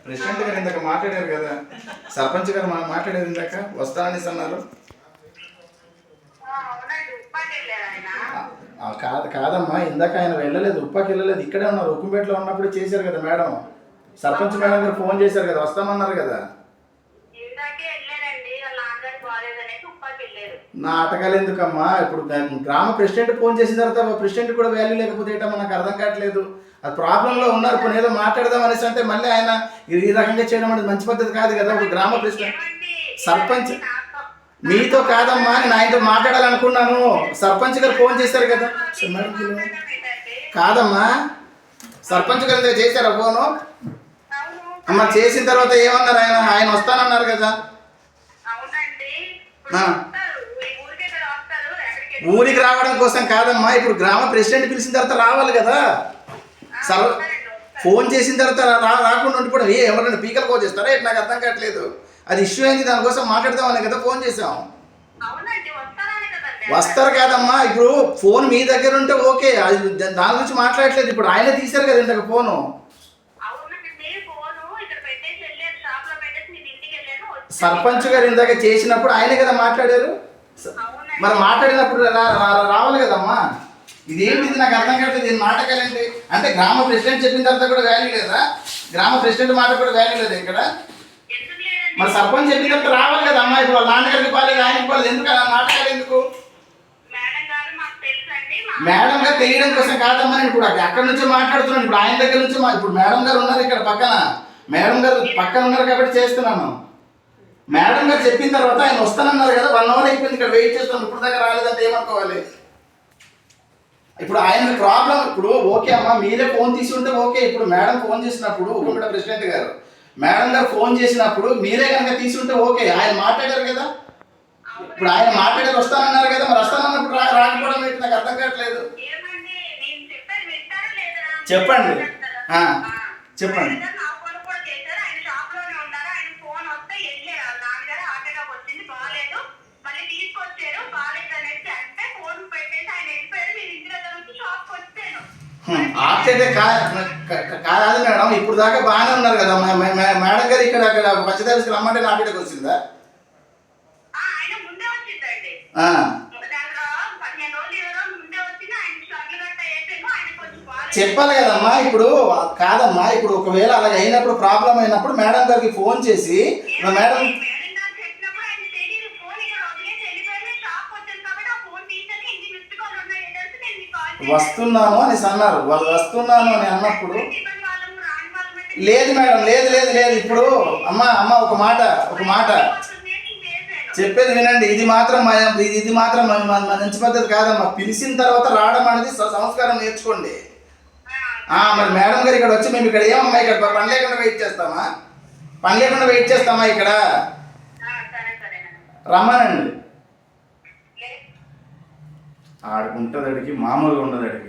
President గారు ఇందాక మాట్లాడారు కదా, సర్పంచ్ గారు మాట్లాడారు ఇందాక వస్తానని అన్నారు. కాదమ్మా, ఇందాక ఆయన వెళ్ళలేదు, ఉప్పాకి వెళ్ళలేదు, ఇక్కడే ఉన్నారు. ఉక్కుంపేటలో ఉన్నప్పుడు చేశారు కదా మేడం, సర్పంచ్ మేడం గారు ఫోన్ చేశారు కదా, వస్తామన్నారు కదా. నాటకాలు ఎందుకమ్మా, ఇప్పుడు గ్రామ ప్రెసిడెంట్ ఫోన్ చేసిన తర్వాత ప్రెసిడెంట్ కూడా వాల్యూ లేకపోతే ఏటమ్మా, నాకు అర్థం కావట్లేదు. అది ప్రాబ్లంలో ఉన్నారు, కొన్ని ఏదో మాట్లాడదాం అనేసి అంటే మళ్ళీ ఆయన ఈ రకంగా చేయడం అనేది మంచి పద్ధతి కాదు కదా. ఒక గ్రామ ప్రెసిడెంట్ సర్పంచ్ మీతో కాదమ్మా, నేను ఆయనతో మాట్లాడాలనుకున్నాను. సర్పంచ్ గారు ఫోన్ చేశారు కదా. కాదమ్మా, సర్పంచ్ గారు చేశారా ఫోను? అమ్మ చేసిన తర్వాత ఏమన్నారు ఆయన? ఆయన వస్తానన్నారు కదా. ఊరికి రావడం కోసం కాదమ్మా, ఇప్పుడు గ్రామ ప్రెసిడెంట్ పిలిచిన తర్వాత రావాలి కదా. ఫోన్ చేసిన తర్వాత రాకుండా ఉండిపోవడం ఎవరైనా పీకలు ఫోన్ చేస్తారా? నాకు అర్థం కావట్లేదు. అది ఇష్యూ అయింది, దానికోసం మాట్లాడదామని కదా ఫోన్ చేసాం. వస్తారు కాదమ్మా, ఇప్పుడు ఫోన్ మీ దగ్గర ఉంటే ఓకే, దాని గురించి మాట్లాడట్లేదు. ఇప్పుడు ఆయన తీశారు కదా ఇంతకు ఫోను. సర్పంచ్ గారు ఇందాక చేసినప్పుడు ఆయనే కదా మాట్లాడారు. మరి మాట్లాడినప్పుడు రావాలి కదమ్మా. ఇదేంటిది నాకు అర్థం కావట్లేదు. దీని నాటకాలేంటి అంటే గ్రామ ప్రెసిడెంట్ చెప్పిన తర్వాత కూడా వాల్యూ లేదా? గ్రామ ప్రెసిడెంట్ మాట కూడా వాల్యూ లేదా ఇక్కడ? మరి సర్పంచ్ చెప్పిన తర్వాత రావాలి కదమ్మా. ఇప్పుడు వాళ్ళ నాన్నగారికి పాలేదు, ఆయనకి పాలేదు, ఎందుకు అలా నాటకాలు ఎందుకు? మేడం గారు తెలియడం కోసం కాదమ్మా, నేను ఇప్పుడు అక్కడి నుంచి మాట్లాడుతున్నాను. ఇప్పుడు ఆయన దగ్గర నుంచి ఇప్పుడు మేడం గారు ఉన్నారు ఇక్కడ పక్కన, మేడం గారు పక్కన ఉన్నారు కాబట్టి చేస్తున్నాను. మేడం గారు చెప్పిన తర్వాత ఆయన వస్తానన్నారు కదా, 1 అవర్ అయిపోయింది ఇక్కడ వెయిట్ చేస్తాను, ఇప్పుడు దగ్గర రాలేదంటే ఏమనుకోవాలి? ఇప్పుడు ఆయన ప్రాబ్లం ఇప్పుడు ఓకే అమ్మా, మీరే ఫోన్ తీసి ఉంటే ఓకే. ఇప్పుడు మేడం ఫోన్ చేసినప్పుడు ఉమ్మడి ప్రెసిడెంట్ గారు మేడం గారు ఫోన్ చేసినప్పుడు మీరే కనుక తీసి ఉంటే ఓకే. ఆయన మాట్లాడారు కదా, ఇప్పుడు ఆయన మాట్లాడారు వస్తానన్నారు కదా, మరి వస్తానన్నప్పుడు రాకపోవడం ఏంటి? నాకు అర్థం కావట్లేదు. చెప్పండి చెప్పండి. ఆప్తే కాదు మేడం, ఇప్పుడు దాకా బాగానే ఉన్నారు కదా మేడం గారు. ఇక్కడ పచ్చదర్శి రమ్మంటే నా బిడ్డకు వచ్చిందా? చెప్పాలి కదమ్మా. ఇప్పుడు కాదమ్మా, ఇప్పుడు ఒకవేళ అలా అయినప్పుడు ప్రాబ్లం అయినప్పుడు మేడం గారికి ఫోన్ చేసి మేడం వస్తున్నాను అని అన్నారు. వాళ్ళు వస్తున్నాను అని అన్నప్పుడు లేదు మేడం, లేదు లేదు లేదు. ఇప్పుడు అమ్మ ఒక మాట చెప్పేది వినండి. ఇది మాత్రం మంచి పద్ధతి కాదమ్మా. పిలిచిన తర్వాత రావడం అనేది సంస్కారం నేర్చుకోండి. మరి మేడం గారు ఇక్కడ వచ్చి మేము ఇక్కడ ఏమమ్మా ఇక్కడ పని లేకుండా వెయిట్ చేస్తామా ఇక్కడ? రమ్మనండి. ఆడుకుంటుంది అడిగి మామూలుగా ఉండదు అడిగి.